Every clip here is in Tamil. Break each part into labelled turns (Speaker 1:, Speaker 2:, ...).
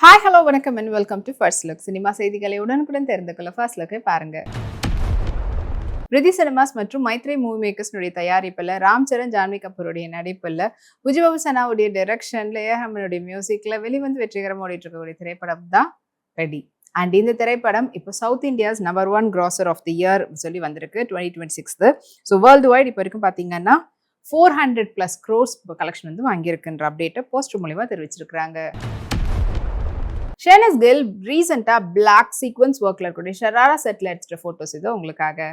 Speaker 1: ஹாய் ஹலோ வணக்கம் and welcome to first look. Cinema செய்திகளை உடனுக்குடன் தெரிந்து கொள்ள ஃபர்ஸ்ட் லுக்கை பாருங்க. பிரிதி சினிமாஸ் மற்றும் மைத்ரி மூவி மேக்கர்ஸ்னுடைய தயாரிப்பில் ராம் சரண், ஜான்வி கபூருடைய நடிப்பில் விஜயபாபு சனாவுடைய டைரக்ஷன்ல ஏஹமனுடைய மியூசிக்ல வெளிவந்து வெற்றிகரமாக ஓடிட்டு இருக்கக்கூடிய திரைப்படம் தான் ரெடி. அண்ட் இந்த திரைப்படம் இப்போ south India's number 1 grosser of the year சொல்லி வந்திருக்கு 2026. ஸோ வேர்ல்டு வைட் இப்போ வரைக்கும் பார்த்தீங்கன்னா 400+ crores கலெக்ஷன் வந்து வாங்கியிருக்குன்ற அப்டேட்டை போஸ்டர் மூலியமா தெரிவிச்சிருக்காங்க. ஷேனஸ் கில் ரீசெண்டா பிளாக் சீக்வன்ஸ் ஒர்க்ல இருக்கக்கூடிய ஷராரா செட்ல எடுத்துட்ட போட்டோஸ் இது உங்களுக்காக.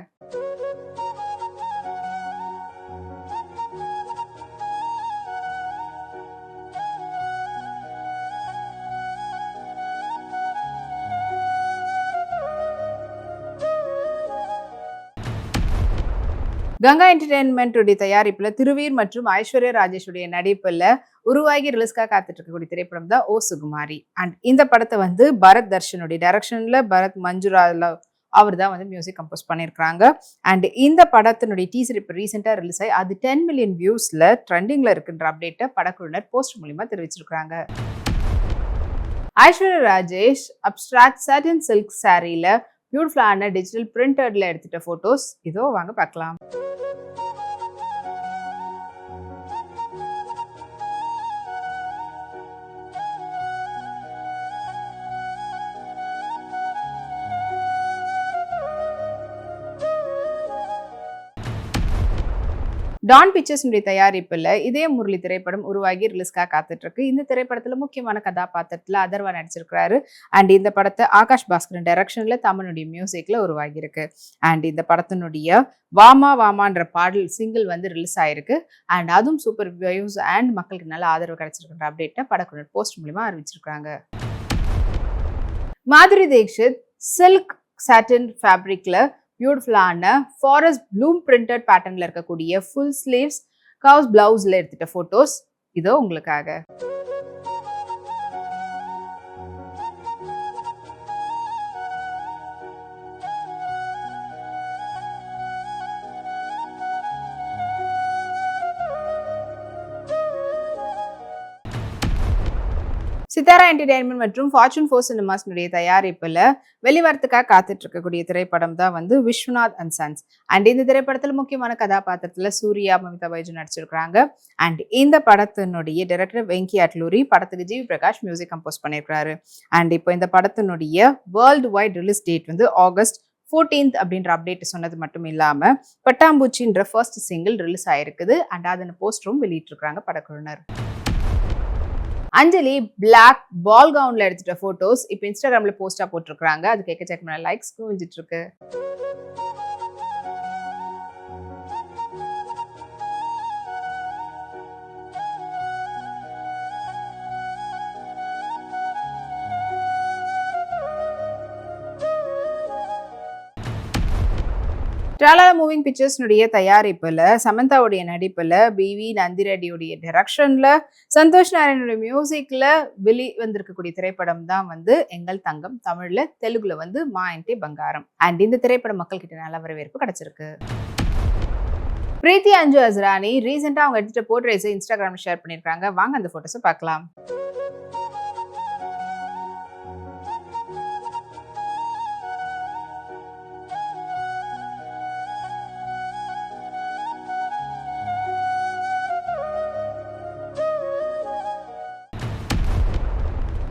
Speaker 1: கங்கா என்டர்டெயின்மெண்ட் உடைய தயாரிப்புல திருவீர் மற்றும் ஐஸ்வர்யா ராஜேஷ் உடைய நடிப்புல உருவாகி ரிலீஸ்க்காக காத்துட்டு இருக்கக்கூடிய திரைப்படம் தான் ஓ சுகுமாரி. அண்ட் இந்த படத்தை வந்து பரத் தர்ஷனுடைய டைரக்ஷன்ல பரத் மஞ்சுரால அவர் தான் வந்து மியூசிக் கம்போஸ் பண்ணியிருக்காங்க. அண்ட் இந்த படத்தினுடைய டீசர் இப்போ ரீசெண்டாக ரிலீஸ் ஆகி அது 10 மில்லியன் வியூஸ்ல ட்ரெண்டிங்ல இருக்குன்ற அப்டேட்டை படக்குழுவினர் போஸ்ட் மூலியமா தெரிவிச்சிருக்காங்க. Aishwarya Rajesh abstract satin silk சாரியில பியூட்டிஃபுல்லான டிஜிட்டல் பிரிண்டட்ல எடுத்துட்ட போட்டோஸ் இதோ வாங்க பார்க்கலாம். டான் பிக்சர்ஸ்னுடைய தயாரிப்புல இதே முரளி திரைப்படம் உருவாகி ரிலீஸ்க்காக காத்துட்டு இருக்கு. இந்த திரைப்படத்துல முக்கியமான கதாபாத்திரத்துல அதர்வா நடிச்சிருக்கிறாரு. அண்ட் இந்த படத்தை ஆகாஷ் பாஸ்கரன் டைரக்ஷன்ல தமிழுடைய மியூசிக்ல உருவாகி இருக்கு. அண்ட் இந்த படத்தினுடைய வாமா வாமான்ற பாடல் சிங்கிள் வந்து ரிலீஸ் ஆயிருக்கு. அண்ட் அதுவும் சூப்பர் வியூஸ் அண்ட் மக்களுக்கு நல்ல ஆதரவு கிடைச்சிருக்கின்ற அப்டேட்டை படக்குழு போஸ்ட் மூலமா அறிவிச்சிருக்காங்க. மாதுரி தீக்ஷித் சில்க் சாட்டின் ஃபேப்ரிக்ல பியூட்டிஃபுல்லான ஃபாரஸ்ட் ப்ளூம் பிரிண்டட் பேட்டர்ன்ல இருக்கக்கூடிய ஃபுல் ஸ்லீவ்ஸ் கவுஸ் பிளவுஸ்ல எடுத்துட்ட போட்டோஸ் இதோ உங்களுக்காக. சித்தாரா என்டர்டெயின்மெண்ட் மற்றும் ஃபார்ச்சூன் 4 சினிமாஸ்னுடைய தயாரிப்புல வெளிவரத்துக்காக காத்துட்டு இருக்கக்கூடிய திரைப்படம் தான் வந்து விஸ்வநாத் அண்ட் சன்ஸ். அண்ட் இந்த திரைப்படத்துல முக்கியமான கதாபாத்திரத்துல சூர்யா, மமிதா பைஜன் நடிச்சிருக்காங்க. அண்ட் இந்த படத்தினுடைய டைரக்டர் வெங்கி அட்லூரி, படத்துக்கு ஜிவி பிரகாஷ் மியூசிக் கம்போஸ் பண்ணியிருக்காரு. அண்ட் இப்போ இந்த படத்தினுடைய வேர்ல்டு வைட் ரிலீஸ் டேட் வந்து ஆகஸ்ட் 14th அப்படின்ற அப்டேட் சொன்னது மட்டும் இல்லாம பட்டாம்பூச்சின்ற ஃபர்ஸ்ட் சிங்கிள் ரிலீஸ் ஆயிருக்குது. அண்ட் அதன் போஸ்டரும் வெளியிட்டிருக்காங்க படக்குழுவினர். அஞ்சலி பிளாக் பால் கவுன்ல எடுத்துட்ட போட்டோஸ் இப்போ இன்ஸ்டாகிராம்ல போஸ்டா போட்டிருக்காங்க. அது எக்கச்சக்கமான லைக்ஸ் குவிஞ்சிட்டு இருக்கு. ட்ராலா மூவிங் பிக்சர்ஸ்னுடைய தயாரிப்புல சமந்தாவுடைய நடிப்புல பிவி நந்திரெட்டியுடைய டைரக்ஷன்ல சந்தோஷ் நாராயணனுடைய மியூசிக்ல வந்திருக்கக்கூடிய திரைப்படம் தான் வந்து எங்கள் தங்கம். தமிழ்ல தெலுங்குல வந்து மா என்டே பங்காரம். அண்ட் இந்த திரைப்படம் மக்கள் கிட்ட நல்ல வரவேற்பு கிடைச்சிருக்கு. பிரீத்தி அஞ்சு அஸ்ரானி ரீசெண்டா அவங்க எடுத்துட்ட போட்டோஸை இன்ஸ்டாகிராம்ல ஷேர் பண்ணிருக்காங்க. வாங்க அந்த போட்டோஸை பார்க்கலாம்.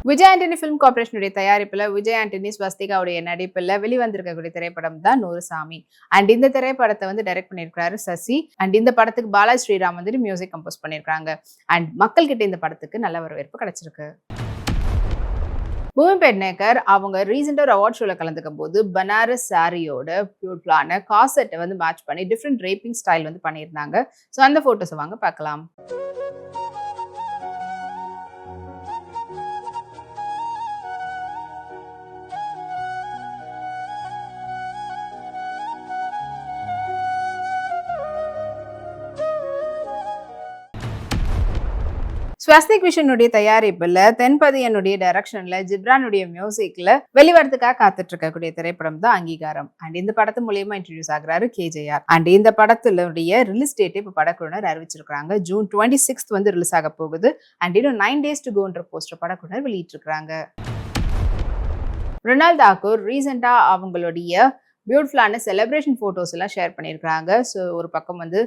Speaker 1: விஜய் ஆண்டனி பிலிம் கார்பரேஷனுடைய தயாரிப்புல விஜய் ஆண்டனி ஸ்வஸ்திகாவுடைய நடிப்புல வெளிவந்திருக்கக்கூடிய திரைப்படம் தான் நூறுசாமி. அண்ட் இந்த திரைப்படத்தை வந்து டைரக்ட் பண்ணியிருக்காரு சசி. அண்ட் இந்த படத்துக்கு பாலாஜி ஸ்ரீராம் வந்து மியூசிக் கம்போஸ் பண்ணியிருக்காங்க. அண்ட் மக்கள் கிட்ட இந்த படத்துக்கு நல்ல வரவேற்பு கிடைச்சிருக்கு. பூமி பெட்நேக்கர் அவங்க ரீசெண்டா ஒரு அவார்ட் ஷோல கலந்துக்கும் போது பனாரஸ் சாரியோட பியூட்டிஃபுல்லான காசெட்டை வந்து மேட்ச் பண்ணி டிஃப்ரெண்ட் ட்ரேப்பிங் ஸ்டைல் வந்து பண்ணியிருந்தாங்க. ஸோ அந்த போட்டோஸை வாங்க பார்க்கலாம். ஸ்வஸ்திக் விஷனுடைய தயாரிப்புல தென்பதியனுடைய டைரக்ஷன்ல ஜிப்ரானுடைய மியூசிக்ல வெளிவரத்துக்காக காத்துட்டு இருக்கக்கூடிய திரைப்படம் தான் அங்கீகாரம். அண்ட் இந்த படத்து மூலியமா இன்ட்ரடியூஸ் ஆகுறாரு கேஜேஆர். அண்ட் இந்த படத்துடைய ரிலீஸ் டேட் இப்ப படக்குழுவினர் அறிவிச்சிருக்காங்க. ஜூன் 26 வந்து ரிலீஸ் ஆக போகுது. அண்ட் இன்னும் 9 days to goன்ற போஸ்டர் படக்குழுவினர் வெளியிட்டு இருக்காங்க. ருணால் தாக்கூர் ரீசெண்டா அவங்களுடைய பியூட்டிஃபுல்லான செலிப்ரேஷன் ஃபோட்டோஸ் எல்லாம் ஷேர் பண்ணியிருக்காங்க. ஸோ ஒரு பக்கம் வந்து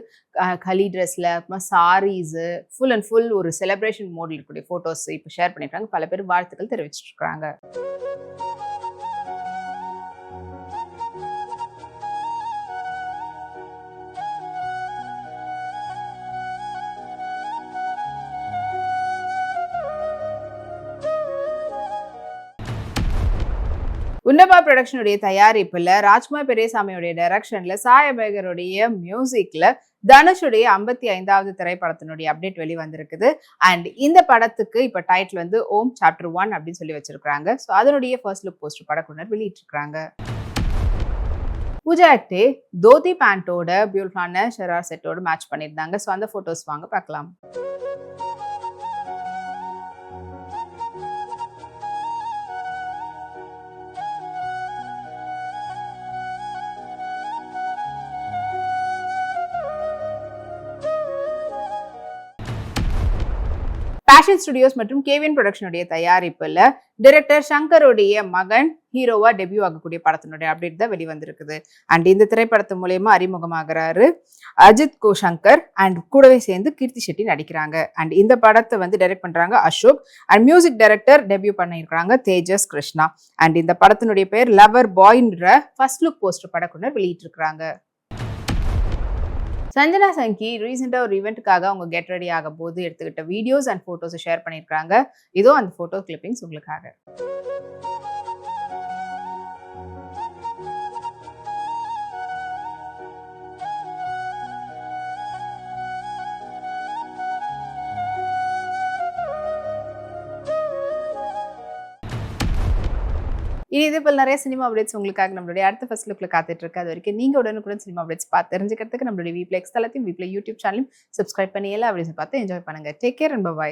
Speaker 1: கலி ட்ரெஸ்ல சாரீஸு ஃபுல் அண்ட் ஃபுல் ஒரு செலிப்ரேஷன் மோடில் இருக்கக்கூடிய ஃபோட்டோஸ் இப்போ ஷேர் பண்ணியிருக்காங்க. பல பேர் வாழ்த்துக்கள் தெரிவிச்சிட்டு இருக்காங்க. உன்னபா ப்ரொடக்ஷனுடைய தயாரிப்புல ராஜ்குமார் பெரியசாமியுடைய டைரக்ஷன்ல சாயபேகருடைய மியூசிக்ல தனுஷுடைய 55வது திரைப்படத்தினுடைய அப்டேட் வெளிவந்திருக்குது. அண்ட் இந்த படத்துக்கு இப்ப டைட்டில் வந்து ஓம் சாப்டர் 1 அப்படின்னு சொல்லி வச்சிருக்காங்க. ஸோ அதனுடைய ஃபர்ஸ்ட் லுக் போஸ்டர் படக்குழுவினர் வெளியிட்டிருக்காங்க. பூஜா ஹெக்டே தோதி பேண்டோட பியூட்டிஃபுல்லான ஷெரார் செட்டோட மேட்ச் பண்ணியிருந்தாங்க. ஸோ அந்த போட்டோஸ் வாங்க பார்க்கலாம். பேஷன் ஸ்டுடியோஸ் மற்றும் கேவிஎன் ப்ரொடக்ஷனுடைய தயாரிப்புல டைரக்டர் சங்கருடைய மகன் ஹீரோவா டெபியூ ஆகக்கூடிய படத்தினுடைய அப்டேட் தான் வெளிவந்திருக்குது. அண்ட் இந்த திரைப்படத்து மூலயமா அறிமுகமாகிறாரு அஜித் கோ சங்கர். அண்ட் கூடவே சேர்ந்து கீர்த்தி செட்டி நடிக்கிறாங்க. அண்ட் இந்த படத்தை வந்து டைரக்ட் பண்றாங்க Ashok. And music director debut பண்ணியிருக்காங்க தேஜஸ் கிருஷ்ணா. அண்ட் இந்த படத்தினுடைய பேர் லவர் பாய்ன்ற ஃபர்ஸ்ட் லுக் போஸ்டர் படக்குழுவினர் வெளியிட்டு இருக்காங்க. சஞ்சனா சங்கி ரீசெண்டா ஒரு ஈவெண்ட்டுக்காக அவங்க கெட் ரெடி ஆக போது எடுத்துக்கிட்ட வீடியோஸ் அண்ட் போட்டோஸ் ஷேர் பண்ணியிருக்காங்க. இதோ அந்த போட்டோ கிளிப்பிங்ஸ் உங்களுக்காக. இனி இதே போல் நிறைய சினிமா அப்டேட்ஸ் உங்களுக்காக நம்மளுடைய அடுத்த ஃபர்ஸ்ட் லுக்ல காத்துட்டு இருக்கு. அது வரைக்கும் நீங்க உடனுக்குடன் சினிமா அப்டேட்ஸ் பார்த்து தெரிஞ்சுக்கிறதுக்கு நம்மளுடைய வீப்ளெக்ஸ் தளத்தையும் வீப்ளே யூடியூப் சேனலையும் சப்ஸ்கிரைப் பண்ணி எல்லா அப்டேட்ஸ் பார்த்து என்ஜாய் பண்ணுங்க. Take care and by.